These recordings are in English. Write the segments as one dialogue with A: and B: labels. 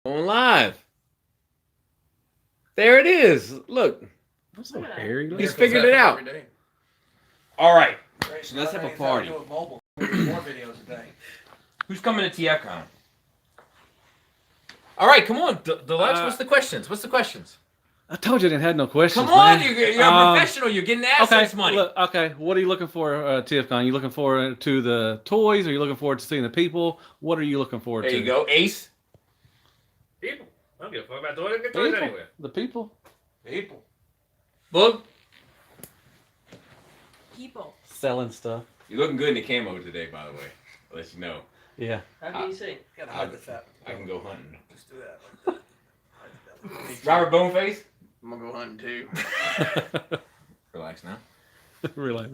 A: On live. There it is. Look.
B: I'm so hairy.
A: He's figured it out. All right. So let's have a party.
C: More videos a day.
A: Who's coming to Tfcon? All right, come on, Deluxe. What's the questions?
B: I told you I didn't have no questions.
A: Come on,
B: man.
A: you're a professional. You're getting access money.
B: Look, okay, what are you looking for, TFCon? You looking forward to the toys? Are you looking forward to seeing the people? What are you looking forward to?
A: There you go, Ace.
D: People. I don't give a fuck about toys. Get toys anywhere.
B: The people.
A: Boog.
E: People.
B: Selling stuff.
A: You're looking good in the camo today, by the way. I'll let you know.
B: Yeah.
C: How can you see? Gotta hide the fat.
A: I can go hunting.
C: Just do that.
A: Robert Boneface.
C: I'm gonna go hunting too.
A: Relax now.
B: Relax.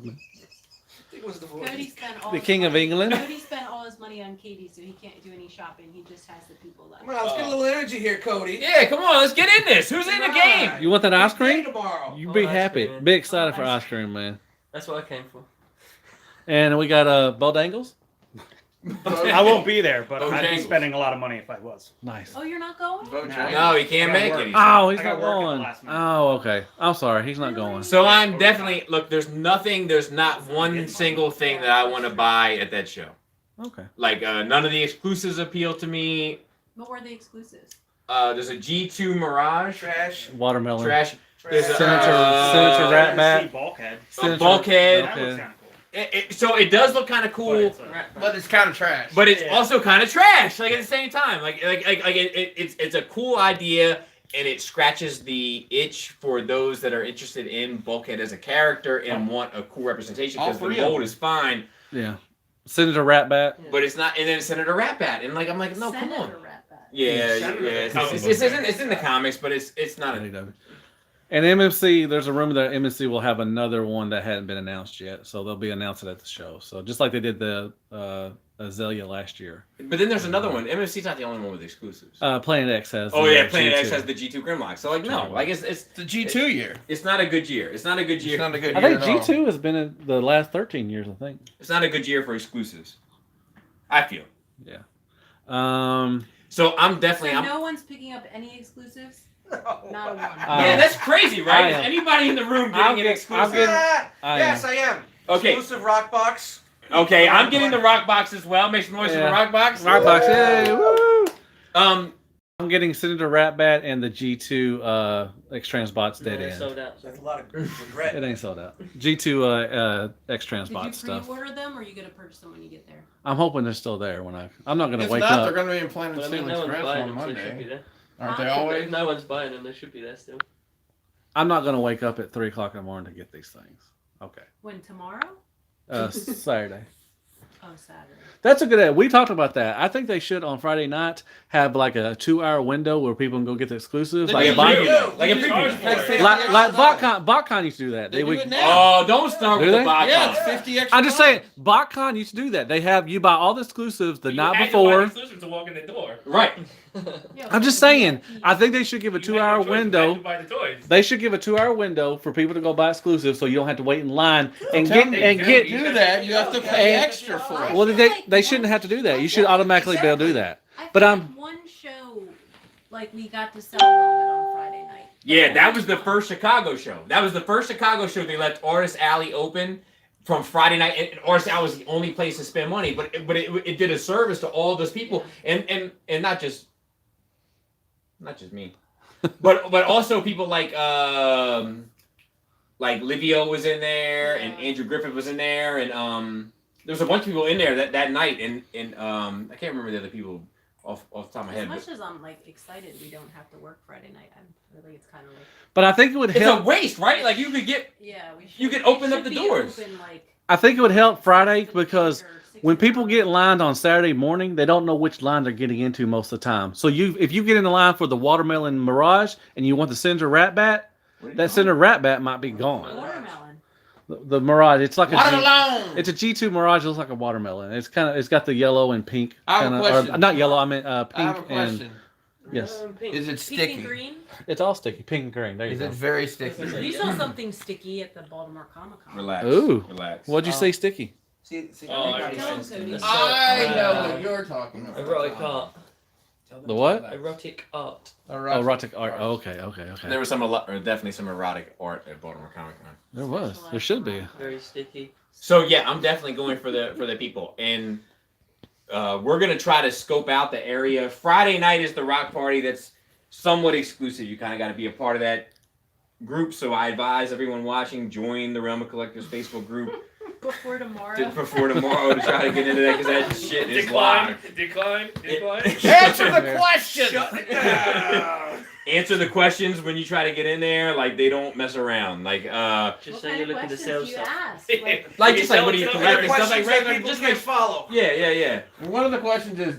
E: Cody spent all
B: The
E: his
B: King of
E: money.
B: England.
E: Cody spent all his money on Katie, so he can't do any shopping. He just has the people left.
C: Come on, let's get a little energy here, Cody.
A: Yeah, come on, let's get in this. Who's in the game?
B: You want that ice
C: Big day
B: cream?
C: tomorrow.
B: You
F: Oh,
B: be
F: ice
B: happy.
F: cream, man.
B: Be excited for ice cream, man.
F: That's what I came for.
B: And we got Bo Dangles.
D: I won't be there, but
A: Oh,
D: I'd be
A: Jangles.
D: spending a lot of money if I was.
B: Nice.
E: Oh, you're not going?
C: Vote
D: No.
C: Jay.
A: No, he can't
D: I
A: make
D: gotta
A: it.
D: work.
B: Oh, he's
D: I
B: not
D: got work at the
B: going.
D: last minute.
B: Oh, okay. I'm sorry. He's not going.
A: So I'm definitely look. There's not one single thing that I want to buy at that show.
B: Okay.
A: Like none of the exclusives appeal to me.
E: What were the exclusives?
A: There's a G2 Mirage.
C: Trash.
B: Watermelon.
A: Trash. There's a
B: Senator Rat Bat.
D: See Bulkhead.
B: Senator-
A: Bulkhead.
D: That looks
B: Okay.
D: kind of cool.
A: So it does look kind of cool,
C: But it's kind of trash.
A: but it's
D: Yeah.
A: also kind of trash. Like at the same time, it's a cool idea, and it scratches the itch for those that are interested in Bulkhead as a character and want a cool representation
C: All
A: because the
C: three of
A: mold
C: them.
A: is fine,
B: Yeah. Senator Rat Bat.
A: but it's not. And then Senator Ratbat, and I'm like, no, come on.
E: Senator Ratbat.
A: Yeah.
D: Senator
A: It's in the comics, but it's not.
B: And MMC, there's a rumor that MMC will have another one that hadn't been announced yet, so they'll be announced it at the show. So just like they did the Azalea last year.
A: But then there's another one. MFC's not the only one with exclusives.
B: Planet X has.
A: Oh
B: the,
A: yeah, Planet
B: G2.
A: X has the G2 Grimlock. So like no, like it's
C: the G2 year.
A: it's not a good year. It's not a good year.
C: It's not a good
B: I
C: year
B: think
C: at all.
B: G2 has been in the last 13 years, I think.
A: It's not a good year for exclusives. I feel.
B: Yeah.
A: So I'm
E: So
A: definitely.
E: no one's picking up any exclusives?
C: Oh,
E: Not a one.
A: Yeah, that's crazy, right?
B: I
A: Is
B: am.
A: anybody in the room
B: I'm
A: getting an
B: getting-
A: exclusive?
C: Yes, I am.
A: Okay.
C: Exclusive rock box.
A: Okay, I'm getting the rock box as well. Make some noise for the
B: Yeah.
A: rock box.
B: Rockbox, yay! Woo!
A: Um,
B: I'm getting Senator Rat Bat and the G2 X-Transbots Dead
F: They're
B: End.
F: sold out. So.
C: That's a lot of regret.
B: It ain't sold out. G2
E: Did
B: X-Transbot
E: you
B: stuff.
E: pre-order them, or are you gonna purchase them when you get there?
B: I'm hoping they're still there when I'm not gonna
C: If
B: wake
C: not,
B: up.
C: they're going to be in Planet
F: But I mean,
C: Sailing
F: no one's
C: Express
F: buying
C: on
F: them, so they should be
C: Monday.
F: there.
C: Aren't they
E: Huh?
C: always?
F: If no one's buying them, they should be there still.
B: I'm not gonna wake up at 3 o'clock in the morning to get these things. Okay.
E: When, tomorrow?
B: Saturday.
E: Oh, Saturday.
B: That's a good idea. We talked about that. I think they should on Friday night have like a 2-hour window where people can go get the exclusives.
C: Like
B: Like,
C: a
B: Bot-
C: preview.
A: Like a
C: You can
A: preview.
C: charge for it.
B: like BotCon used to do that.
C: They do
B: would.
C: it now.
A: Oh, don't start
B: Do
A: with
B: they?
A: the box.
C: Yeah, it's 50 extra.
B: I'm just saying, BotCon used to do that. They have you buy all the exclusives the night before.
D: Exclusive to walk in the door.
A: Right.
E: Yeah,
B: I'm just
E: we're
B: saying.
E: VIP.
B: I think they should give a 2-hour window.
D: Buy the toys.
B: They should give a 2-hour window for people to go buy exclusives, so you don't have to wait in line and
C: Tell
B: get
C: me,
B: and
C: if
B: get.
C: you do that, you have to pay extra for it.
B: Well, they shouldn't have to do that. You should automatically be able to do that.
E: I feel
B: But
E: like
B: I'm.
E: one show, like we got to sell a little bit on Friday night.
A: Yeah, that was the first Chicago show. That was the first Chicago show they left Artist Alley open from Friday night. And Artist Alley was the only place to spend money, but it did a service to all those people, and not just me, but also people like Livio was in there, and Andrew Griffith was in there, and there was a bunch of people in there that night, and I can't remember the other people off the top of my
E: As
A: head.
E: much as I'm like excited, we don't have to work Friday night. I think it's kind of like,
B: But I think it would
A: It's a
B: help.
A: waste, right? Like you could get.
E: yeah, we should.
A: You can
E: it
A: open up
E: should
A: the
E: be
A: doors.
E: open, like,
B: I think it would help Friday because
E: 6
B: when people
E: hours.
B: get lined on Saturday morning, they don't know which line they're getting into most of the time. So if you get in the line for the Watermelon Mirage and you want the Senator Rat Bat, that Senator Rat Bat might be gone.
E: Watermelon.
B: The Mirage, it's like
C: Watermelon.
B: it's a G2 Mirage. It looks like a watermelon. It's got the yellow and pink.
C: I have a question.
B: Not yellow. I mean
C: I
B: pink
C: have a question.
B: yes.
C: Is it
E: Pink and
C: sticky?
E: green.
B: it's all sticky. Pink and green. There you
C: Is
B: go.
C: it very sticky?
E: You saw something sticky at the Baltimore Comic Con.
A: Relax.
B: Ooh.
A: Relax.
B: What'd you say, sticky?
C: See,
D: Oh,
E: I
D: I
E: tell him, Cody.
F: That's
C: I know
F: Uh,
C: what you're talking
F: I
C: about.
F: really can't.
B: The what?
F: Erotic art.
B: Oh, erotic art. Oh, okay.
A: There was definitely some erotic art at Baltimore Comic Con.
B: There was. There should be.
F: Very sticky.
A: So yeah, I'm definitely going for the people, and we're gonna try to scope out the area. Friday night is the rock party. That's somewhat exclusive. You kind of got to be a part of that group. So I advise everyone watching, join the Realm of Collectors Facebook group
E: Before tomorrow.
A: to try to get into that, because that shit is live.
D: Decline.
C: Answer the question.
A: Answer the questions when you try to get in there. Like, they don't mess around. Like
F: Just
E: What
F: say
E: kind
F: you're
E: of
F: looking to
E: questions
F: sell
E: do you
F: stuff.
E: ask?
A: like just like what do you
D: Tell
A: collect and stuff like
C: Questions that
A: regular.
C: people
A: Just
C: can
A: like
C: follow.
A: yeah.
C: One of the questions is,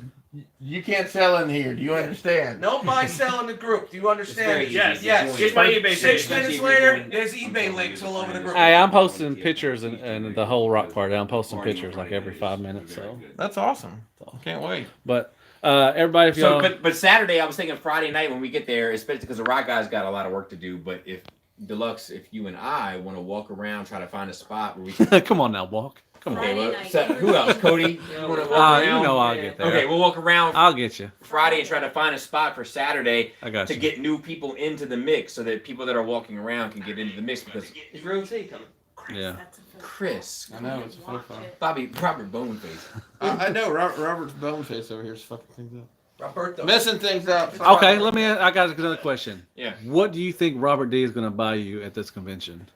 C: you can't sell in here. Do you understand? No buy, sell in the group. Do you understand?
A: It's very
D: Yes.
A: easy.
C: Yes.
D: Here's my eBay
C: 6
D: page.
C: minutes later, there's eBay links all over the group.
B: Hey, I'm posting pictures and the whole rock party. I'm posting pictures like every 5 minutes. So,
C: That's awesome. Can't wait.
B: but everybody, if y'all.
A: So, but Saturday, I was thinking Friday night when we get there, especially because the rock guys got a lot of work to do. But if Deluxe, if you and I want to walk around, try to find a spot where we can.
B: Come on now, walk. Come on.
A: Okay,
E: Friday
A: well,
E: night.
A: so who else? Cody, you want to walk
B: You
A: around?
B: know I'll get there.
A: Okay, we'll walk around
B: I'll get you.
A: Friday and try to find a spot for Saturday
B: I got
A: to
B: you.
A: get new people into the mix, so that people that are walking around can get into the mix. Because
F: Is real tea coming?
B: Yeah.
E: That's a faux
A: Chris,
C: I know, it's a
E: Watch
C: faux
E: it.
A: Robert Boneface.
C: I know. Robert's boneface over here is fucking things up. Roberto. Messing things up.
B: Okay, I got another question.
A: Yeah.
B: What do you think Robert D is going to buy you at this convention?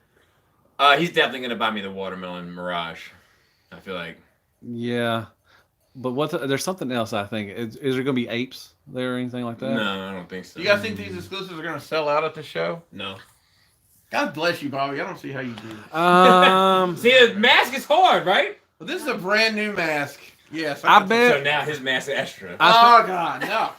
A: He's definitely gonna buy me the watermelon Mirage. I feel like.
B: Yeah, but there's something else. I think is there going to be apes there or anything like that?
A: No, I don't think so.
C: You guys think these exclusives are going to sell out at the show?
A: No.
C: God bless you, Bobby. I don't see how you do this.
A: See, the mask is hard, right?
C: Well, this is a brand new mask. Yes.
B: I
C: can-
B: bet-
A: So now his mask is extra.
C: Oh, God, no.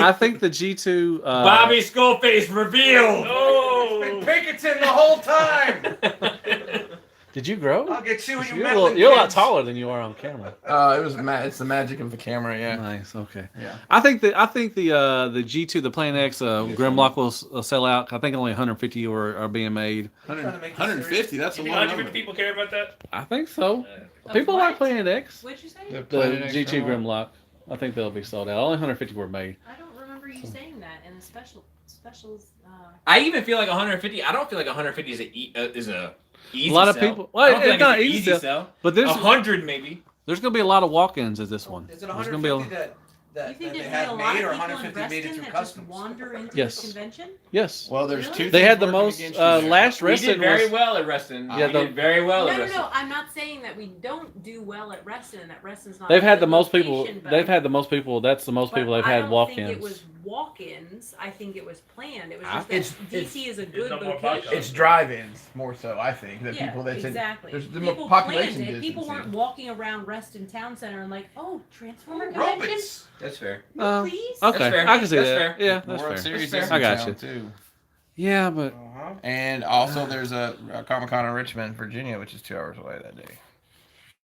B: I think the G2.
A: Bobby Skullface revealed.
D: Oh.
C: It's been Pinkerton the whole time.
B: Did you grow?
C: I'll get you and your
B: You're
C: meddling
B: a lot
C: kids.
B: taller than you are on camera.
C: It's the magic of the camera, yeah.
B: Nice. Okay.
C: Yeah.
B: I think the G2, the Plan X Grimlock will sell out. I think only 150 are being made.
C: 150, that's a
D: You think
C: lot.
D: 150 people care about that?
B: I think so.
E: Of
B: People
E: what?
B: like Planet X.
E: What'd you say?
C: The
B: The
C: Planet X
B: G2
C: Grimlock.
B: Grimlock. I think they'll be sold out. Only 150 were made.
E: I don't remember you saying that in the specials.
A: I even feel like 150. I don't feel like 150 is a easy
B: A lot of
A: sell.
B: people. Well,
A: I don't feel
B: it's
A: like
B: not
A: it's an
B: easy
A: sell.
B: But there's
A: 100 maybe.
B: going to be a lot of walk-ins at this one.
G: Is it
B: There's gonna be a-
G: 150 that
E: You think
G: they
E: there'd be
G: had
E: a lot
G: made, or
E: of people in
G: 150 made it
E: Reston
G: through
E: that just
G: customs?
E: wander into
B: Yes.
E: this convention?
B: Yes.
C: Well, there's
E: Really?
C: two
B: They had the
C: things working
B: most
C: against you there.
B: last
A: We did
B: Reston
A: very
B: was.
A: well at Reston.
B: Yeah,
A: we
B: the-
A: did very well
E: No,
A: at
E: no,
A: Reston.
E: no. I'm not saying that we don't do well at Reston. That Reston's not.
B: They've
E: a
B: had
E: good
B: the most people.
E: location, but-
B: They've had the most people. That's the most
E: but
B: people they've
E: I
B: had
E: don't
B: walk-ins.
E: think it was walk-ins. I think it was planned. It was
A: I-
E: just that DC is a good
D: no more
E: location.
D: podcast.
C: It's drive-ins more so, I think. That
E: Yeah,
C: people that's
E: exactly.
C: there's the
E: People
C: population
E: planned it. People
C: distance
E: weren't walking around Reston Town Center and like, oh, Transformer
C: here.
E: convention.
C: Robots.
A: That's fair.
E: Please.
B: Okay,
A: That's fair.
B: I can see
A: That's
B: that.
A: fair.
B: Yeah, that's
C: World
B: fair.
C: Series
A: That's
C: is
A: fair.
C: in
B: I got
C: town,
B: you.
C: too.
B: Yeah, but
C: And also there's a Comic-Con in Richmond, Virginia, which is 2 hours away that day.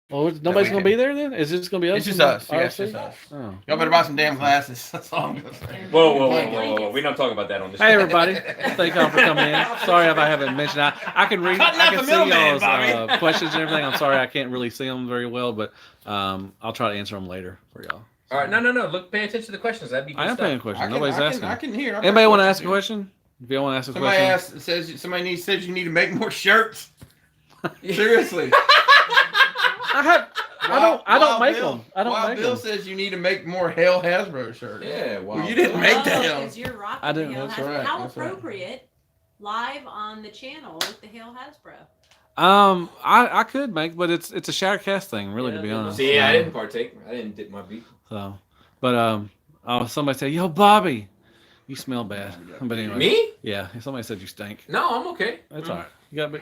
B: well, nobody's
C: we
B: gonna
C: can-
B: be there then. Is it just gonna be us?
C: It's just
B: and
C: us. Yeah, it's
B: RC?
C: just us.
B: Oh.
C: Y'all better buy some damn glasses. That's all I'm gonna say.
A: Whoa. We don't talk about that on this.
B: Hey
A: show.
B: everybody! Thank y'all for coming in. Sorry if I haven't mentioned. I can read.
A: Cutting
B: I
A: out
B: can
A: the
B: see
A: middleman,
B: y'all's
A: Bobby.
B: questions and everything. I'm sorry I can't really see them very well, but I'll try to answer them later for y'all.
A: All right, no. Look, pay attention to the questions. That'd be good
B: I am
A: stuff.
B: paying questions. Nobody's asking.
C: I can hear.
B: Anybody want to ask a question? If you want to ask a
C: Somebody
B: question,
C: says you need to make more shirts. Seriously.
B: I don't make
C: Bill,
B: them. I don't
C: Wild
B: make
C: Bill
B: them.
C: says you need to make more Hell Hasbro shirts.
A: Yeah. Wow.
C: Well, you didn't make the hell.
E: Because you're rocking
B: I didn't-
E: the Hail
C: that's
E: Hasbro.
C: right,
E: How
C: that's right.
E: appropriate live on the channel with the Hail Hasbro.
B: I could make, but it's a Shattercast thing, really, to
F: Yeah,
B: be
F: it
B: honest.
A: See, I didn't partake. I didn't dip my beat.
B: So, but somebody said, "Yo, Bobby, you smell bad." But anyway,
A: Me?
B: yeah, somebody said you stink.
A: No, I'm okay.
B: That's all right. You got me.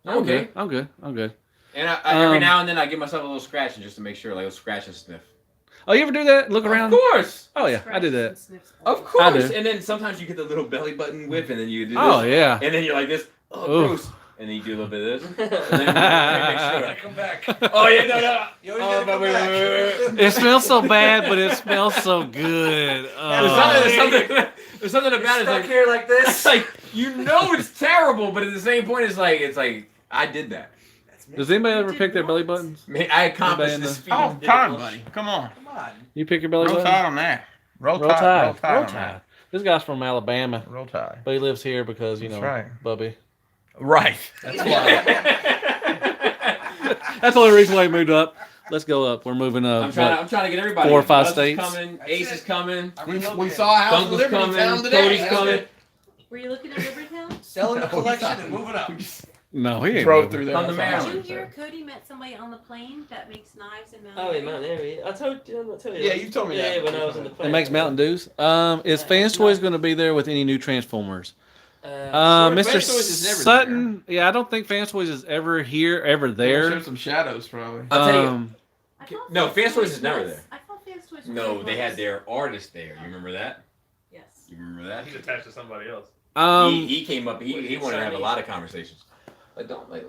A: I'm okay.
B: I'm good. I'm good.
A: And every now and then I give myself a little scratching just to make sure, like a scratch and sniff.
B: Oh, you ever do that? Look around.
A: Of course.
B: Oh yeah, I did that.
A: Of
B: I
A: course.
B: do.
A: And then sometimes you get the little belly button whip, and then you do this.
B: Oh yeah.
A: And then you're like this. Oh,
B: Ooh.
A: gross. And then you do a little bit of this. And then you make sure.
G: Come back.
A: Oh yeah, no.
G: You always gotta come back.
B: It smells so bad, but it smells so good.
A: There's
B: Oh.
A: something about it.
G: Stuck
A: Like,
G: here like
A: it's
G: this.
A: like you know it's terrible, but at the same point, it's like I did that.
B: Does anybody ever pick their belly buttons?
A: I accomplished
B: Anybody in
A: this
B: the-
A: feat.
C: Oh, time, buddy. Come on.
G: Come on.
B: You pick your belly
C: No
B: button?
C: time on that. Roll
B: Roll
C: Tide.
B: Tide.
C: Roll Tide.
B: Roll
C: on
B: Tide.
C: that.
B: This guy's from Alabama,
C: Roll Tide.
B: but he lives here because
C: That's right.
B: Bubby.
C: Right. That's why.
B: That's the only reason why he moved up. Let's go up. We're moving up.
A: I'm trying to get everybody.
B: 4 or 5
A: Buzz is
B: states.
A: coming. Ace is coming.
C: We saw a House of
A: Dunkel's
C: Liberty
A: coming.
C: town today.
A: Cody's coming.
E: Were you looking at Libertytown?
G: Selling the
C: No,
G: collection
C: he's
G: and
C: not.
G: moving up.
B: No, he ain't.
C: Drove
B: moving.
C: through there.
A: Come to
C: That's all.
E: Did you
A: Maryland.
E: hear Cody met somebody on the plane that makes knives in Mount
F: Oh, in
E: Airy?
F: Mount Airy. I told you. I'm not telling you.
C: Yeah, you told me that.
F: Yeah, when I was in the plane.
B: It makes Mountain Dews. Is Fans Toys going to be there with any new Transformers?
F: Mr.
B: Mr.
C: Fans Toys is never
B: Sutton. Yeah, I don't think Fans Toys is ever here, ever there.
C: Show some shadows, probably.
A: I'll tell you.
E: I thought
A: No, Fans Toys
E: Toys
A: is never
E: was-
A: there.
E: I thought Fans Toys was
A: No,
E: in
A: they had
E: Vegas.
A: their artist there. You remember that?
E: Yes.
A: You remember that?
D: He's attached to somebody else.
A: He came up. He wanted to have a lot of conversations. Like, don't like.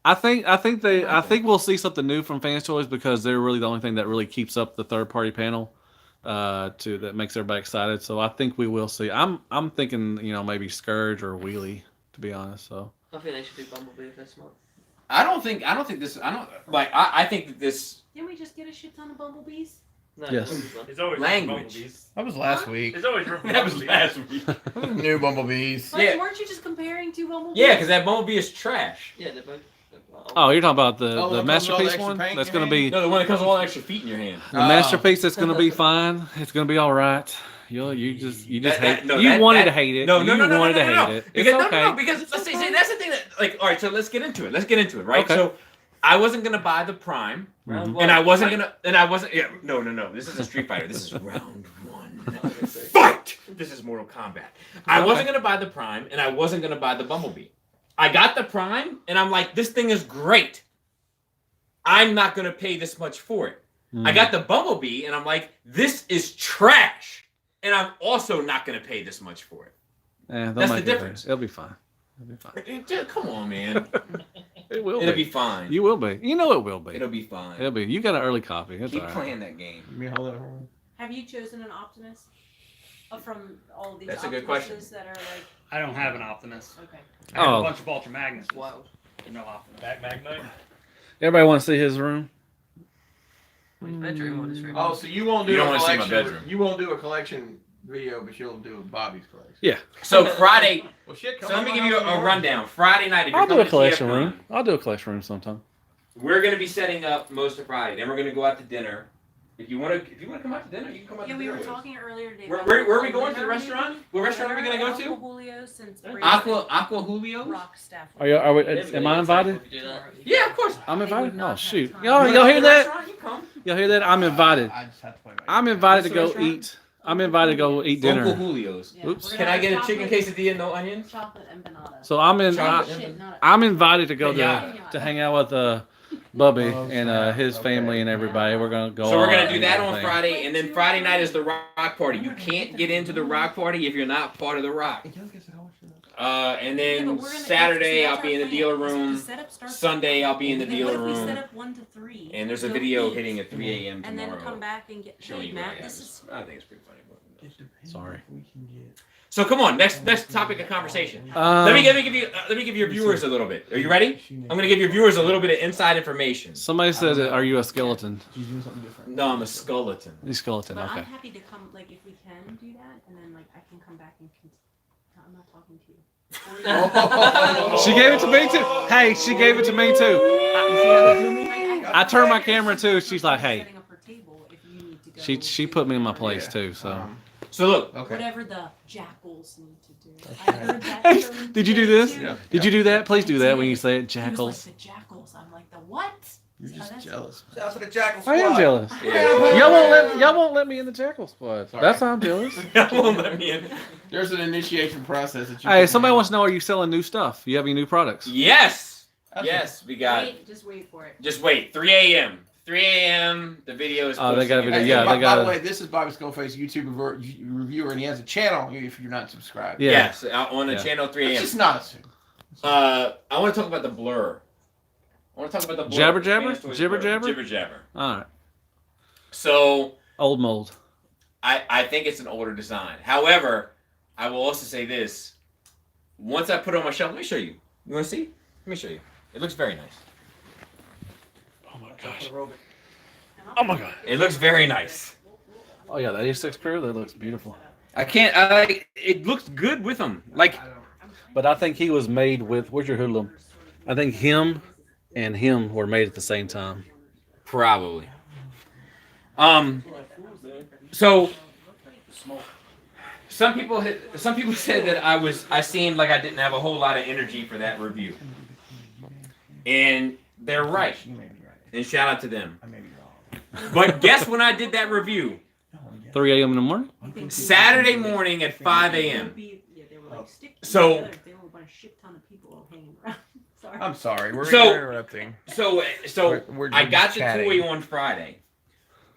B: I think we'll see something new from Fans Toys because they're really the only thing that really keeps up the third party panel that makes everybody excited. So I think we will see. I'm thinking maybe Scourge or Wheelie, to be honest. So
F: I think they should do Bumblebee if they're smart.
A: I think this. I think that this
E: Didn't we just get a shit ton of bumblebees?
F: No,
B: Yes.
D: It's always
A: Language.
D: Bumblebees.
C: That was last week.
D: It's always room for
A: that was
D: Bumblebees.
A: last week.
C: New bumblebees.
E: Like,
A: Yeah.
E: weren't you just comparing two bumblebees?
A: Yeah, because that Bumblebee is trash.
F: Yeah, they're both.
B: oh, you're talking about the
C: Oh, that comes with all the
B: masterpiece
C: extra
B: one?
C: paint
B: That's
C: in
B: going to
C: your
B: be
A: No, the one that comes with all the extra feet in your hand.
B: the masterpiece. That's going to be fine. It's going to be all right. You just hate. You wanted to hate it.
A: No,
B: you wanted to hate it.
A: Because
B: It's okay.
A: no, because let's say that's the thing that all right. So let's get into it. Right.
B: Okay.
A: So I wasn't gonna buy the Prime,
B: Mhm.
A: and I wasn't. Yeah. No. This is a Street Fighter. This is round one. Fight. This is Mortal Kombat. I wasn't gonna buy the Prime, and I wasn't gonna buy the Bumblebee. I got the Prime, and I'm like, this thing is great. I'm not gonna pay this much for it. I got the Bumblebee, and I'm like, this is trash, and I'm also not gonna pay this much for it. That's the difference.
B: It'll be fine. It'll be fine.
A: Dude, come on, man.
B: It will
A: It'll
B: be.
A: be fine.
B: You will be. You know it will be.
A: It'll be fine.
B: It'll be. You got an early copy. It's
A: Keep
B: all right.
A: playing that game.
C: Let me hold that for me.
E: Have you chosen an Optimus? From all of these
A: That's a good question.
E: Optimuses that are like,
H: I don't have an Optimus.
E: okay.
H: I have
B: Oh.
H: a bunch of Ultra Magnus.
F: Wow.
H: No Optimus.
D: Back Magnite.
B: Everybody want to see his room?
F: Which bedroom or this room?
C: Oh, so you won't do
A: You don't
C: a
A: wanna see my
C: collection.
A: bedroom.
C: You won't do a collection video, but you'll do Bobby's collection.
B: Yeah.
A: So Friday,
C: Well, shit.
A: so let me give you a rundown. Friday night, if you're
B: I'll do
A: coming
B: a collection
A: to
B: room.
A: Tfcon,
B: I'll do a collection room sometime.
A: we're gonna be setting up most of Friday. Then we're gonna go out to dinner. If you wanna come out to dinner, you can come out
E: Yeah,
A: to
E: we
A: dinner
E: were
A: with us.
E: talking earlier today.
A: Where,
E: about
A: where are we going to the
E: dinner.
A: restaurant? What restaurant are we gonna go
E: Aqua
A: to?
E: Julio since
A: Aqua Julio?
E: Rock staff.
B: Are you? Am I invited?
F: If you do that.
A: Yeah, of course.
B: I'm
E: They would
B: invited.
E: not
B: Oh
E: have
B: shoot!
E: time.
B: Y'all
A: You wanna
B: hear
A: go to the
B: that?
A: restaurant? You come.
B: Y'all hear that? I'm invited.
C: I just have to play.
B: I'm invited to
A: What's
B: go
A: the restaurant?
B: eat. I'm invited to go eat
A: Uncle
B: dinner.
A: Julio's.
E: Yeah,
B: Oops.
E: we're
A: Can
E: gonna
A: I get a
E: have
A: chicken
E: chocolate-
A: quesadilla, no onions?
E: Chocolate empanada.
B: So I'm in.
A: Chocolate.
E: Shit, not a-
B: I'm invited to go
A: Yeah.
B: to hang out with Bubby
C: Oh,
B: and
C: snap.
B: his family and everybody. We're gonna go.
A: So we're
B: out
A: gonna do
B: and
A: that on
B: everything.
A: Friday, and then Friday night is the rock party. You can't get into the rock party if you're not part of the rock. And
E: Yeah,
A: then
E: but we're gonna-
A: Saturday
E: see,
A: I'll
E: that's
A: be in
E: our
A: the dealer
E: plan, is
A: room.
E: the setup starts
A: Sunday I'll be in the
E: Then
A: dealer
E: what if we set
A: room.
E: up 1 to 3?
A: And there's a
E: Go
A: video
E: eat,
A: hitting at 3 a.m.
E: and then
A: tomorrow.
E: come back and get.
A: Showing
E: Hey,
A: you
E: Matt,
A: what
E: this
A: happens.
E: is.
A: I think it's pretty funny.
B: Sorry.
A: So come on, next topic of conversation. Let me give you your viewers a little bit. Are you ready? I'm gonna give your viewers a little bit of inside information.
B: Somebody said, "Are you a skeleton?"
A: No, I'm a skeleton.
B: He's skeleton.
E: But
B: Okay.
E: I'm happy to come, like, if we can do that, and then, like, I can come back and. No, I'm not talking to you.
B: She gave it to me too. Hey, she gave it to me too. I turned my camera too. She's like, "Hey."
E: Setting up her table if you need to go
B: She
E: to
B: put me in my
E: whatever-
B: place too. So.
A: So look,
C: Okay.
E: Whatever the jackals need to do. I heard that
B: Hey,
E: term
B: did you do
E: today,
B: this?
E: too.
C: Yeah.
B: Did you do that? Please do that when you say it,
E: He was
B: jackals.
E: like, the jackals. I'm like, the what?
C: You're
E: Oh,
C: just
E: that's-
C: jealous.
G: Shout out to the Jackal
B: I
G: Squad.
B: am jealous.
A: Yeah.
B: Y'all won't let me in the jackal squad.
C: Sorry.
B: That's why I'm jealous.
A: won't let me in.
C: There's an initiation process that you.
B: Hey,
C: can
B: somebody
C: do.
B: wants to know: Are you selling new stuff? You have any new products?
A: Yes,
C: That's
A: yes, we got.
E: Just wait for it.
A: Just wait. 3 a.m. 3 a.m. The video is.
B: Oh, they got a
A: posting.
B: video. Yeah,
C: by,
B: they got
C: by
B: a-
C: the way, this is Bobby Skullface, YouTube reviewer, and he has a channel if you're not subscribed.
B: Yeah.
A: Yes, on the
B: Yeah.
A: channel 3
C: It's
A: a.m.
C: just not assumed.
A: I want to talk about the blur. I want to talk about the blur.
B: Jabber jabber?
A: Fans Toys
B: Jibber
A: blur.
B: jabber?
A: Jibber jabber.
B: All right.
A: So
B: Old mold.
A: I think it's an older design. However, I will also say this. Once I put it on my shelf, let me show you. You want to see? Let me show you. It looks very nice.
B: Oh my gosh. Oh my god.
A: It looks very nice.
B: Oh yeah, the 86 crew. That looks beautiful.
A: I can't. It looks good with them. Like,
B: But I think he was made with. Where's your hoodlum? I think him and him were made at the same time.
A: probably. So some people said that I seemed like I didn't have a whole lot of energy for that review, and they're right.
C: You may be right.
A: And shout out to them.
C: I may be wrong.
A: But guess when I did that review?
B: 3 a.m. in the morning.
A: Saturday morning at 5 a.m.
E: Yeah, they were like stick
A: So-
E: together. They were a shit ton of people all hanging around. Sorry.
C: I'm sorry. We're
A: So-
C: interrupting.
A: So
C: We're
A: I
C: just
A: got the
C: chatting.
A: toy on Friday.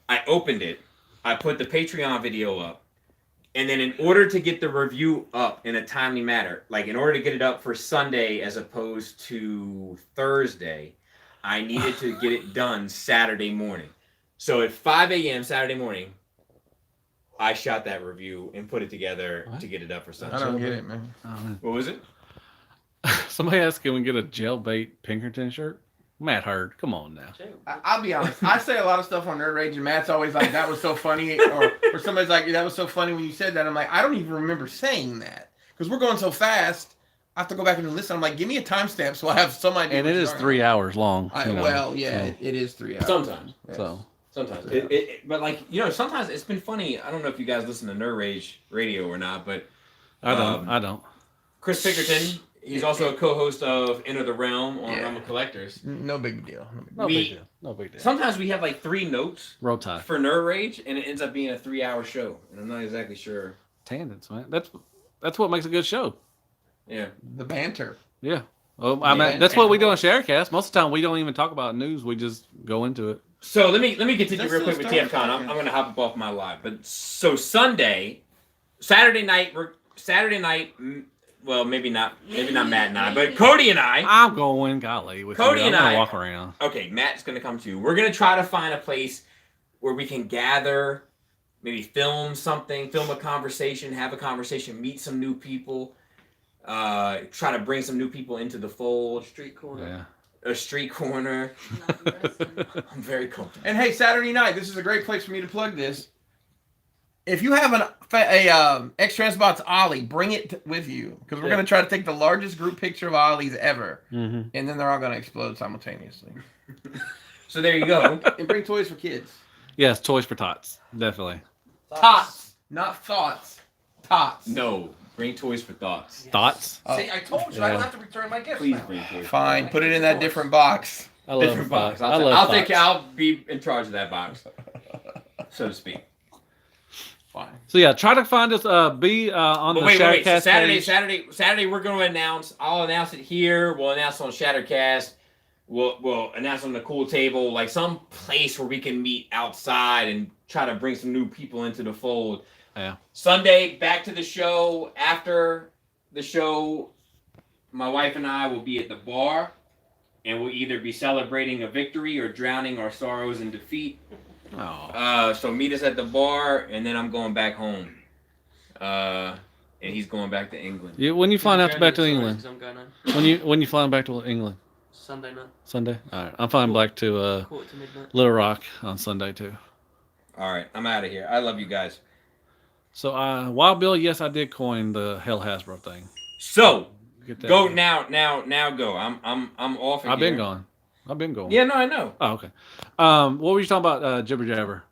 A: I opened it. I put the Patreon video up. And then in order to get the review up in a timely manner, like in order to get it up for Sunday as opposed to Thursday, I needed to get it done Saturday morning. So at 5 a.m. Saturday morning, I shot that review and put it together to get it up for Sunday.
C: I don't get it, man.
A: What was it?
B: Somebody asked, can we get a jailbait Pinkerton shirt? Matt Hurd, come on now.
C: I'll be honest. I say a lot of stuff on Nerd Rage, and Matt's always like, "That was so funny," or somebody's like, "That was so funny when you said that." I'm like, I don't even remember saying that because we're going so fast. I have to go back and listen. I'm like, give me a timestamp so I have some idea.
B: And
C: what
B: it
C: you're
B: is
C: talking
B: 3 hours long.
C: about.
B: you know,
C: Well, yeah,
B: so-
C: it is 3 hours.
A: Sometimes.
C: Yes.
B: So
A: Sometimes.
C: Yeah.
A: But like, sometimes it's been funny. I don't know if you guys listen to Nerd Rage Radio or not, but
B: I don't.
A: Chris Pickerton, he's also a co-host of Enter the Realm on
C: Yeah.
A: Realm of Collectors.
C: No big deal.
B: No
A: we-
B: big deal. No big deal.
A: Sometimes we have like 3 notes
B: Roll Tide.
A: for Nerd Rage, and it ends up being a 3-hour show. And I'm not exactly sure.
B: Tangents, man. That's what makes a good show.
A: Yeah.
C: The banter.
B: Yeah. Well, I mean,
C: Yeah.
B: that's what we do on Sharecast. Most of the time, we don't even talk about news. We just go into it.
A: So let me continue
C: That's
A: real
C: still
A: quick with
C: starting.
A: TFCon. I'm gonna hop up off my live. But so Saturday night, well, maybe not Matt and I, but Cody and I.
B: I'm going, golly, with
A: Cody
B: you. I'm
A: and
B: gonna
A: I-
B: walk around.
A: Okay, Matt's gonna come too. We're gonna try to find a place where we can gather, maybe film something, film a conversation, have a conversation, meet some new people, try to bring some new people into the fold.
F: Street corner.
B: Yeah.
A: A street corner.
E: Not interested.
A: I'm very comfortable.
C: And hey, Saturday night, this is a great place for me to plug this. If you have a X-Transbots Ollie, bring it with you because we're
F: Yeah.
C: going to try to take the largest group picture of Ollies ever,
B: Mm-hmm.
C: and then they're all going to explode simultaneously.
A: So there you go.
C: And bring toys for kids.
B: Yes, toys for tots, definitely.
C: Tots, not thoughts. Tots.
A: No, bring toys for thoughts.
B: Thoughts?
D: See, I told you I don't have to return my gift.
A: Please
D: now.
A: bring toys.
C: Fine, put it in that different box.
B: I love
A: Different box.
B: thoughts. I love thoughts.
A: I'll be in charge of that box, so to speak.
C: Fine.
B: So yeah, try to find us. Be on
A: But
B: the
A: wait. So
B: Sharecast
A: Saturday, we're going to announce. I'll announce it here. We'll announce on Shattercast. We'll announce on the cool table, like some place where we can meet outside and try to bring some new people into the fold.
B: Yeah.
A: Sunday, back to the show. After the show, my wife and I will be at the bar, and we'll either be celebrating a victory or drowning our sorrows in defeat.
B: Oh.
A: So meet us at the bar, and then I'm going back home. And he's going back to England.
B: When you flying out
F: Drowning
B: back to
F: in sorrows,
B: England?
F: 'cause I'm going on
B: When you flying back to England?
F: Sunday night,
B: Sunday. All right, I'm flying back to
F: quarter to midnight.
B: Little Rock on Sunday too.
A: All right, I'm out of here. I love you guys.
B: So Wild Bill, yes, I did coin the Hell Hasbro thing.
A: So
B: Get that.
A: go now. Go. I'm off.
B: I've been gone. I've been going.
A: Yeah, no, I know.
B: Oh, okay. What were you talking about? Jibber Jabber.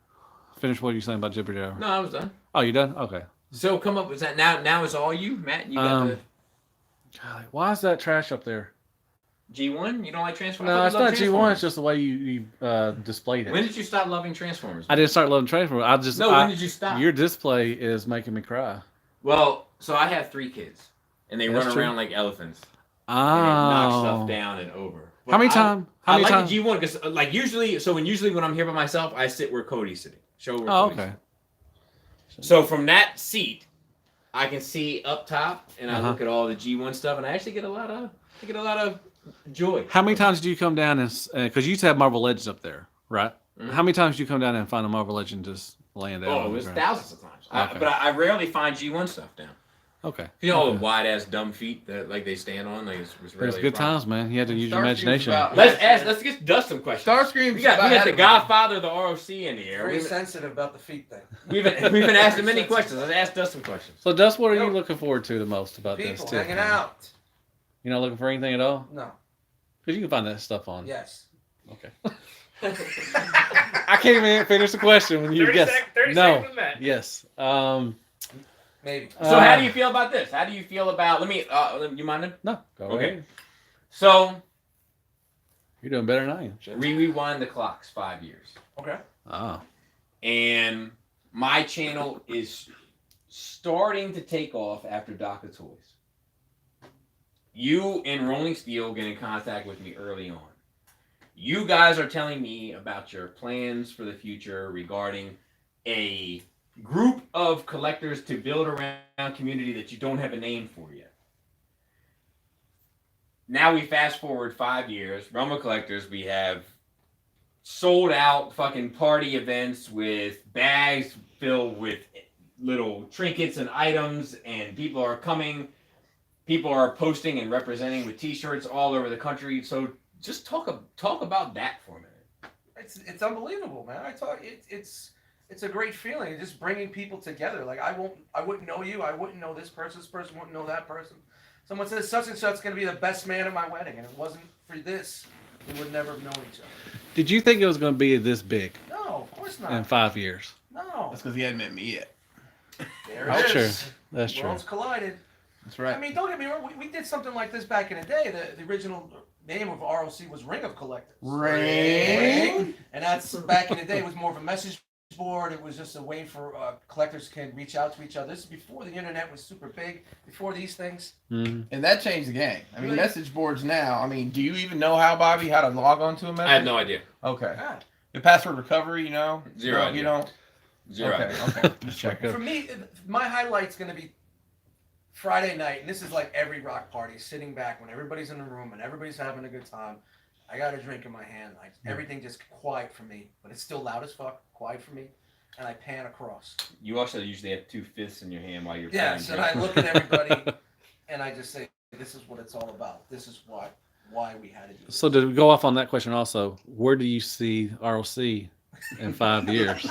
B: Finish what you saying about Jibber Jabber.
A: No, I was done.
B: Oh, you done? Okay.
A: So come up with that now. Now it's all you, Matt. You got the
B: Golly, why is that trash up there?
A: G1. You don't like Transformers?
B: No,
A: I
B: it's
A: thought you
B: not
A: loved
B: G1. It's
A: Transformers.
B: just the way you displayed it.
A: When did you stop loving Transformers?
B: I didn't start loving Transformers. I just
A: When did you stop?
B: Your display is making me cry.
A: Well, so I have 3 kids, and they
B: That's
A: run
B: true.
A: around like elephants.
B: Oh.
A: And they knock stuff down and over. But
B: How many
A: I-
B: times?
A: I like the G1 because, like, usually when I'm here by myself, I sit where Cody's sitting. Show where
B: Oh,
A: Cody's
B: okay.
A: sitting. So from that seat, I can see up top, and I
B: Uh-huh.
A: look at all the G1 stuff, and I actually get a lot of joy.
B: How many times do you come down and because you used to have Marvel Legends up there, right?
A: Mhm.
B: How many times do you come down and find a Marvel Legend just laying down?
A: Oh,
B: on
A: it
B: the
A: was
B: ground?
A: thousands of times.
B: Okay.
A: But I rarely find G1 stuff down.
B: Okay.
A: You know all the
B: Okay.
A: wide ass dumb feet that like they stand on. Like it was
B: It
A: really
B: was good
A: a problem.
B: times, man. You had to use your
C: Starscream's
B: imagination.
C: about-
A: Let's get Dust some questions.
C: Starscream's
A: We got
C: about
A: the
C: having-
A: Godfather of the ROC in the air.
G: Very
A: We've
G: sensitive about the feet thing.
A: been asking many questions. Let's ask Dust some questions.
B: So, Dust, what are you
G: Nope.
B: looking forward to the most about
G: People
B: this?
G: hanging out.
B: You're not looking for anything at all?
G: No.
B: Because you can find that stuff on.
G: Yes.
B: Okay. I can't even finish the question when you
D: 30
B: guess.
D: 30
B: No.
D: seconds with Matt.
B: Yes.
G: Maybe.
A: So how do you feel about this? How do you feel about? Let me. You mind?
B: No. Go
A: Okay.
B: ahead.
A: So
B: You're doing better than I am. Shit.
A: rewind the clocks 5 years,
G: Okay.
B: Ah.
A: and my channel is starting to take off after Doc of Toys. You and Rolling Steel get in contact with me early on. You guys are telling me about your plans for the future regarding a group of collectors to build around community that you don't have a name for yet. Now we fast forward 5 years, Realm of Collectors, we have sold out fucking party events with bags filled with little trinkets and items, and people are coming. People are posting and representing with T-shirts all over the country. So just talk about that for a minute.
G: It's unbelievable, man. It's a great feeling. Just bringing people together. Like I wouldn't know you. I wouldn't know this person. This person wouldn't know that person. Someone says such and such is going to be the best man at my wedding, and if it wasn't for this, we would never have known each other.
B: Did you think it was going to be this big
G: No, of course not.
B: in 5 years?
G: No.
C: That's because he hadn't met me yet.
G: There
B: That's
G: it
B: true.
G: is.
B: That's true.
G: Worlds collided.
C: That's right.
G: I mean, don't get me wrong. We did something like this back in the day. The original name of ROC was Ring of Collectors.
C: Ring.
G: And that's back in the day. It was more of a message board. It was just a way for collectors can reach out to each other. This is before the internet was super big. Before these things.
B: Mhm.
C: And that changed the game. I mean,
G: Really?
C: message boards now. I mean, do you even know how to log on to a message?
A: I have no idea.
C: Okay.
G: Yeah.
C: The password recovery, you know?
A: Zero
C: You
A: idea.
C: don't?
A: Zero.
C: Okay. Okay. Just checking.
G: For me, my highlight's going to be Friday night, and this is like every rock party, sitting back when everybody's in the room and everybody's having a good time. I got a drink in my hand. Like everything just quiet for me, but it's still loud as fuck, quiet for me. And I pan across.
A: You also usually have 2 fists in your hand while you're
G: Yes,
A: playing.
G: and I look at everybody, and I just say, "This is what it's all about. This is why we had to do this."
B: So to go off on that question also, where do you see ROC in 5 years?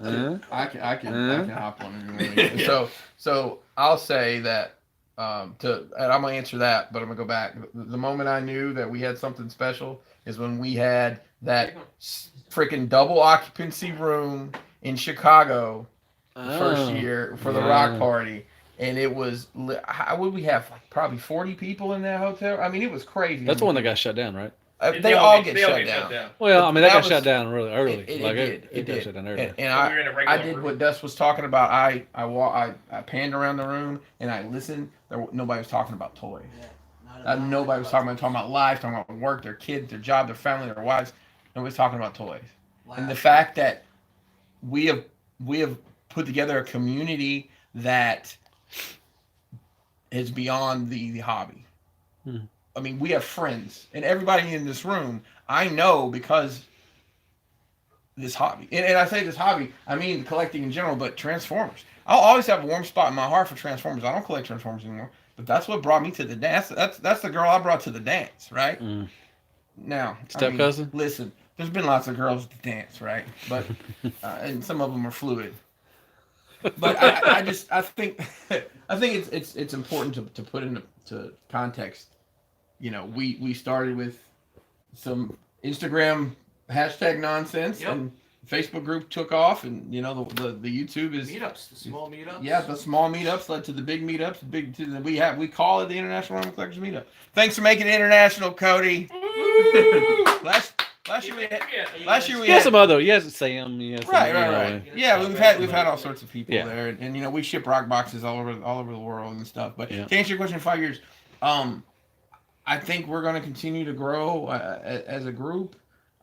C: I can hop on it. So I'll say that and I'm gonna answer that, but I'm gonna go back. The moment I knew that we had something special is when we had that freaking double occupancy room in Chicago the first year for the rock party, and it was how would we have like probably 40 people in that hotel? I mean, it was crazy.
B: That's the one that got shut down, right?
C: They all get shut down.
B: Well, I mean, that
C: That
B: got
C: was-
B: shut down really early.
C: It
B: Like,
C: did.
B: it got shut down early.
C: And
D: We were in a regular
C: I did
D: room.
C: what Dust was talking about. I panned around the room and I listened. Nobody was talking about toys. Nobody was talking about life, talking about work, their kids, their job, their family, their wives. Nobody's talking about toys. And the fact that we have put together a community that is beyond the hobby.
B: Hmm.
C: I mean, we have friends, and everybody in this room I know because this hobby. And I say this hobby, I mean collecting in general, but Transformers. I'll always have a warm spot in my heart for Transformers. I don't collect Transformers anymore, but that's what brought me to the dance. That's the girl I brought to the dance, right?
B: Mm.
C: Now,
B: Step cousin?
C: Listen, there's been lots of girls at the dance, right? But and some of them are fluid. But I think it's important to put into context. You know, we started with some Instagram hashtag nonsense,
G: Yep.
C: and Facebook group took off, and you know the YouTube is
G: meetups, the small meetups.
C: yeah, the small meetups led to the big meetups. We call it the International Roman Collectors Meetup. Thanks for making it international, Cody. Last year we
B: He has
C: had
B: some other. He has Sam. He has some,
C: right.
B: you know,
C: Yeah, we've had all sorts of people
B: Yeah.
C: there, and you know we ship rock boxes all over the world and stuff. But
B: Yeah.
C: to answer your question, 5 years, I think we're going to continue to grow as a group.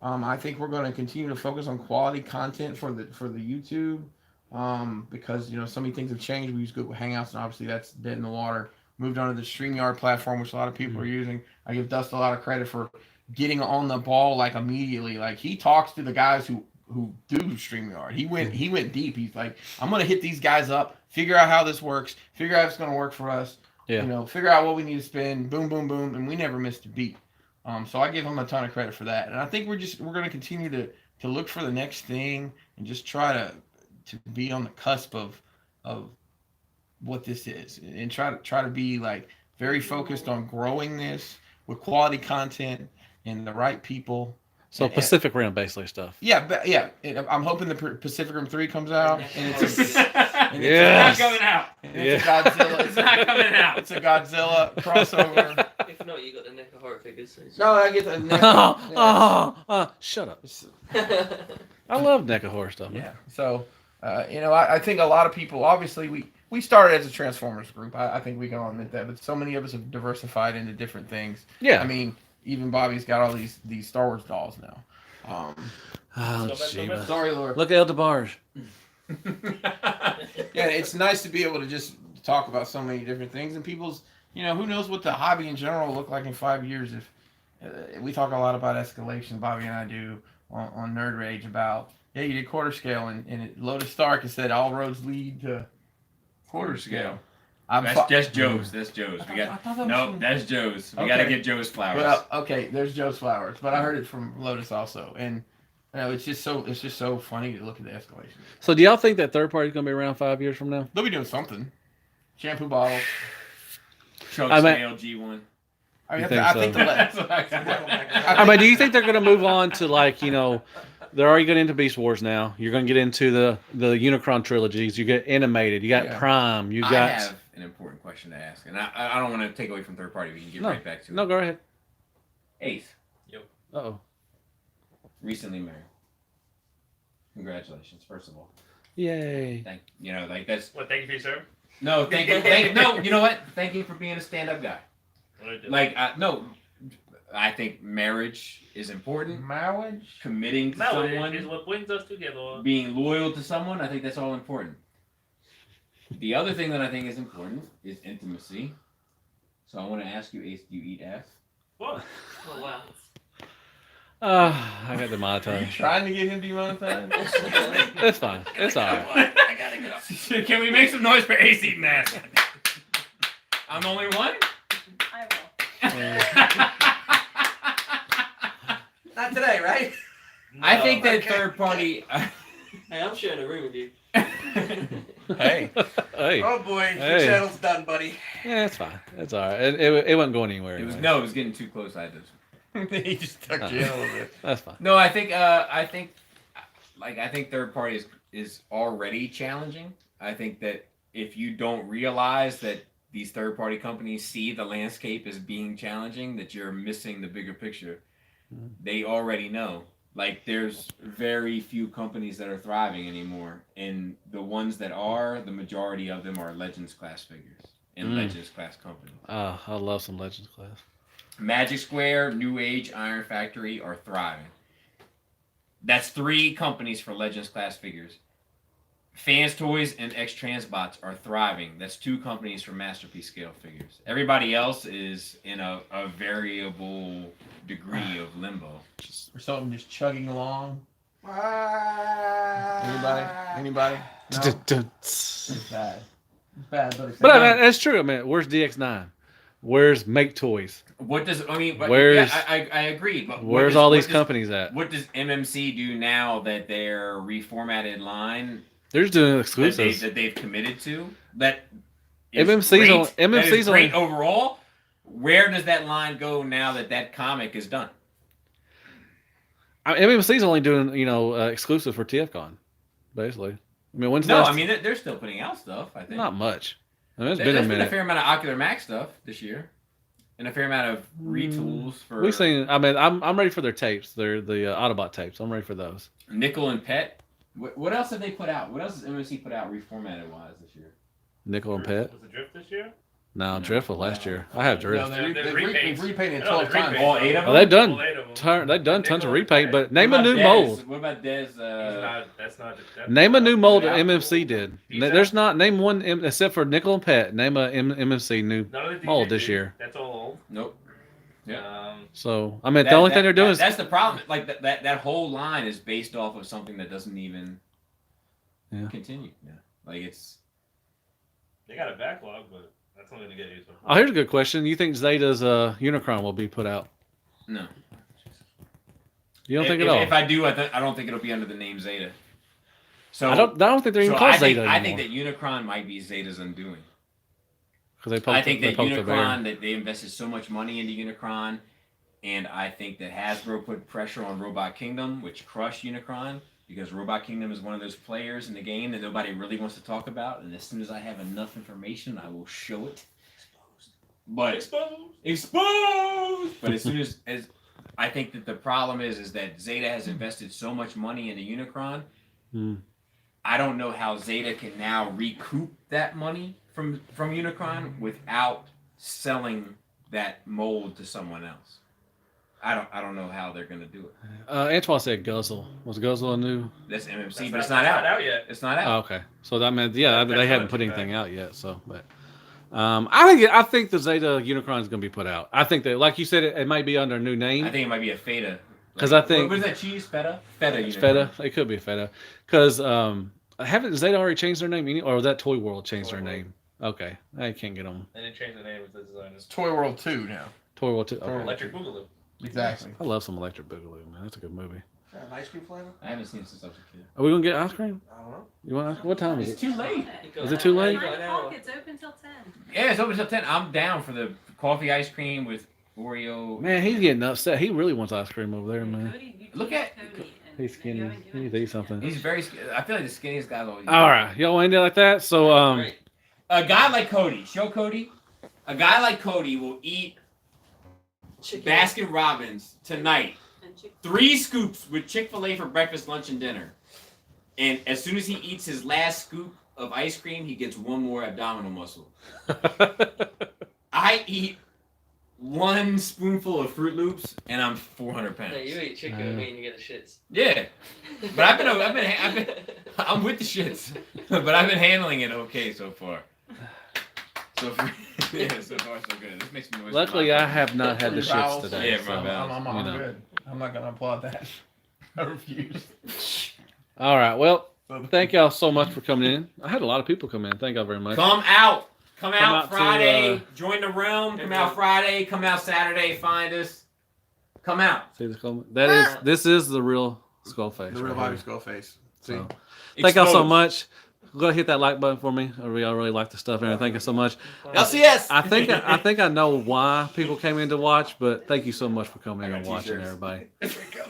C: I think we're going to continue to focus on quality content for the YouTube, because you know so many things have changed. We used Google Hangouts, and obviously that's dead in the water. Moved on to the StreamYard platform, which a lot of people are using. I give Dust a lot of credit for getting on the ball like immediately. Like he talks to the guys who who do StreamYard. He went deep. He's like, I'm gonna hit these guys up, figure out how this works, figure out if it's gonna work for us.
B: Yeah.
C: You know, figure out what we need to spend. Boom, boom, boom, and we never missed a beat. So I give him a ton of credit for that. And I think we're gonna continue to look for the next thing and just try to be on the cusp of what this is, and try to be like very focused on growing this with quality content and the right people.
B: So Pacific Rim basically stuff.
C: Yeah, but yeah, I'm hoping the Pacific Rim 3 comes out, and it's
A: It's
B: Yes.
A: not coming out.
C: it's a Godzilla.
A: It's not coming out.
C: It's a Godzilla crossover.
F: If not, you got the neck of horror figures. So
C: No, I get the
B: Shut up. I love NECA horror stuff. Man.
C: yeah. So, I think a lot of people. Obviously, we started as a Transformers group. I think we can all admit that. But so many of us have diversified into different things.
B: Yeah.
C: I mean, even Bobby's got all these Star Wars dolls now.
B: Oh,
D: Let's go back to
B: jeez.
C: Sorry, Laura.
B: Look at El DeBarge.
C: Yeah, it's nice to be able to just talk about so many different things, and people's, who knows what the hobby in general will look like in 5 years. If we talk a lot about escalation, Bobby and I do on Nerd Rage about, yeah, you did quarter scale, and Lotus Stark has said all roads lead to quarter scale.
A: That's Joe's. That's Joe's. We got that's Joe's. We gotta
C: Okay.
A: get Joe's flowers.
C: Well, okay, there's Joe's Flowers, but I heard it from Lotus also, and it's just so funny to look at the escalation.
B: So do y'all think that third party's gonna be around 5 years from now?
C: They'll be doing something. Shampoo bottles.
A: Chuck
B: I mean-
A: Scale G1.
C: I mean,
B: You think
C: I
B: so?
C: think the
A: That's what I got.
B: I mean, do you think they're gonna move on to they're already getting into Beast Wars now. You're gonna get into the Unicron trilogies. You get animated. You got
C: Yeah.
B: Prime. You
A: I
B: got
A: have an important question to ask, and I don't want to take away from third party. We can get right back to it.
B: no. Go ahead.
A: Ace,
B: Oh,
A: recently married. Congratulations, first of all.
B: yay!
A: That's
D: Well, thank you for your service.
A: no, thank you. No, you know what? Thank you for being a stand-up guy.
D: What did I do?
A: No, I think marriage is important.
C: marriage.
A: Committing to
D: Marriage
A: someone,
D: is what brings us together.
A: being loyal to someone, I think that's all important. The other thing that I think is important is intimacy. So I want to ask you, Ace, do you eat ass?
D: What?
F: oh wow.
B: I got
C: Are you
B: demonetized.
C: trying to get him demonetized?
B: It's fine. It's all right.
D: I gotta get up.
A: Can we make some noise for Ace eating ass? I'm the only one?
E: I
G: Not today, right?
A: I think that
G: Okay.
A: third party.
F: Hey, I'm sharing a room with you.
C: Hey.
B: Hey.
G: Oh boy,
B: Hey.
G: your channel's done, buddy.
B: Yeah, it's fine. It's all right. It wasn't going anywhere.
A: It was
B: anyway.
A: it was getting too close. I had to.
C: He just tucked you in a little bit.
B: That's fine.
A: No, I think third party is already challenging. I think that if you don't realize that these third party companies see the landscape as being challenging, that you're missing the bigger picture.
B: Mhm.
A: They already know. Like there's very few companies that are thriving anymore, and the ones that are, the majority of them are Legends class figures and
B: Mm.
A: Legends class companies.
B: I love some Legends class.
A: Magic Square, New Age, Iron Factory are thriving. That's 3 companies for Legends class figures. Fans Toys and X Transbots are thriving. That's 2 companies for Masterpiece scale figures. Everybody else is in a variable degree of limbo.
C: Or something just chugging along.
G: Anybody?
C: Anybody? No.
B: But
C: It's bad. It's bad, but it's
B: I mean, that's true. I mean, where's DX9? Where's Make Toys?
A: What does
B: Where's-
A: yeah, I agree. But
B: Where's all these companies at?
A: What does MMC do now that their reformatted line
B: They're just doing
A: that,
B: exclusives.
A: they've committed to? That is
B: MMC's
A: great.
B: on-
A: That
B: MMC's
A: is great
B: on-
A: overall. Where does that line go now that comic is done?
B: MMC's only doing exclusive for TFCon, basically. I mean, when's the
A: No,
B: last-
A: I mean they're still putting out stuff. I think
B: not much. I mean, it's
A: There's
B: been a
A: been a
B: minute.
A: fair amount of Ocular Max stuff this year, and a fair amount of retools for
B: We've seen. I mean, I'm ready for their tapes. They're the Autobot tapes. I'm ready for those.
A: Nickel and Pet. What else have they put out? What else has MMC put out reformatted wise this year?
B: Nickel and Pet.
D: Was it Drift this year?
B: No, Drift was last year. I have Drift.
C: No,
D: They've
C: they've
D: repainted.
C: repainted
D: No,
C: 12
D: they've
C: times.
D: repainted.
A: All 8 of
B: Oh,
A: them.
B: they've done.
D: All 8 of them.
B: They've done tons of
D: Nickel and
B: repaint,
D: Pet.
B: but name
A: What
B: a new
A: about
B: mold.
A: Dez? What about Dez?
D: He's not, that's not.
B: Name a new mold that
A: Yeah.
B: MMC did.
D: He's out.
B: There's not name one except for Nickel and Pet. Name a MMC new
D: None of the
B: mold
D: DJs
B: this
D: did.
B: year.
D: That's all old.
A: Nope.
B: So I mean, the only thing they're doing is
A: that's the problem. Like that whole line is based off of something that doesn't even continue. Yeah. Like it's
D: They got a backlog, but that's only going to get you.
B: Oh, here's a good question. You think Zeta's Unicron will be put out?
A: no.
B: You don't think at all?
A: If I do, I don't think it'll be under the name Zeta. So
B: I don't think they're even called Zeta anymore.
A: I think that Unicron might be Zeta's undoing.
B: Because
A: I think that Unicron, that they invested so much money into Unicron, and I think that Hasbro put pressure on Robot Kingdom, which crushed Unicron, because Robot Kingdom is one of those players in the game that nobody really wants to talk about, and as soon as I have enough information, I will show it. But exposed. But as soon as I think that the problem is that Zeta has invested so much money into Unicron. I don't know how Zeta can now recoup that money from Unicron without selling that mold to someone else. I don't know how they're gonna do it.
B: Antoine said Guzzle. Was Guzzle a new?
A: That's MMC,
D: That's
A: but it's not out
D: yet.
A: It's not out.
B: Oh, okay. So that meant they haven't put anything out yet. So, but I think the Zeta Unicron is going to be put out. I think that, like you said, it might be under a new name.
A: I think it might be a Feta.
B: Because I think
A: what is that cheese? Feta.
B: It's Feta. It could be Feta. Because haven't Zeta already changed their name, or was that Toy World changed their name? Okay, I can't get them.
D: They didn't change the name of the designers.
C: Toy World 2 now.
B: Toy World 2. Okay.
D: Electric Boogaloo.
C: Exactly.
B: I love some Electric Boogaloo, man. That's a good movie.
G: Is that an ice cream flavor?
A: I haven't seen it since I was a kid.
B: Are we gonna get ice cream?
G: I don't know.
B: You want ice cream? What time is
A: It's
B: it?
A: too late.
B: Is it too late?
E: 9 o'clock, it's open till 10.
A: Yeah, it's open till 10. I'm down for the coffee ice cream with Oreo.
B: Man, he's getting upset. He really wants ice cream over there, man.
E: Cody, you
A: Look
E: tease
A: at-
E: Cody, and
B: He's
E: you
B: skinny.
E: haven't
B: He
E: given
B: needs to
E: it
B: eat
E: to
B: something.
A: He's very. I feel like the skinniest guy's always.
B: All right, y'all want to end it like that? So,
A: A guy like Cody, show Cody. A guy like Cody will eat
F: Chicken.
A: Baskin Robbins tonight.
E: And Chick-
A: 3 scoops with Chick-fil-A for breakfast, lunch, and dinner. And as soon as he eats his last scoop of ice cream, he gets 1 more abdominal muscle. I eat 1 spoonful of Fruit Loops, and I'm 400 pounds.
F: Hey, you eat chicken with me and you get the shits.
A: Yeah, but I'm with the shits, but I've been handling it okay so far. So far, so good. This makes me noise.
B: luckily, I have not had the shits
C: Vowels.
B: today.
A: Yeah,
B: so,
A: my bowels.
C: I'm
B: you know.
C: good. I'm not going to applaud that. I refuse.
B: All right, well, thank y'all so much for coming in. I had a lot of people come in. Thank y'all very much.
A: Come out
B: Come out to,
A: Friday. Join the room. Come out Friday. Come out Saturday. Find us. Come out.
B: See the comment? This is the real Skullface.
C: The real
B: right
C: body
B: here.
C: Skullface. See?
B: So, thank y'all so
A: Exposed.
B: much. Go ahead, hit that like button for me. I really like the stuff, and thank you so much.
A: LCS.
B: I think I know why people came in to watch, but thank you so much for coming in and watching,
A: t-shirts.
B: everybody.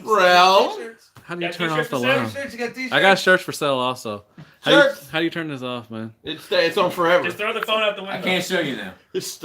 C: Rel.
B: How do you
D: Got
B: turn
D: t-shirts
B: off the
D: for sale?
B: line?
G: Shirts, you got these
B: I got shirts for sale also. How
C: Shirts.
B: do you turn this off, man?
C: It's on forever.
D: Just throw the phone out the window.
A: I can't show you now.
C: It's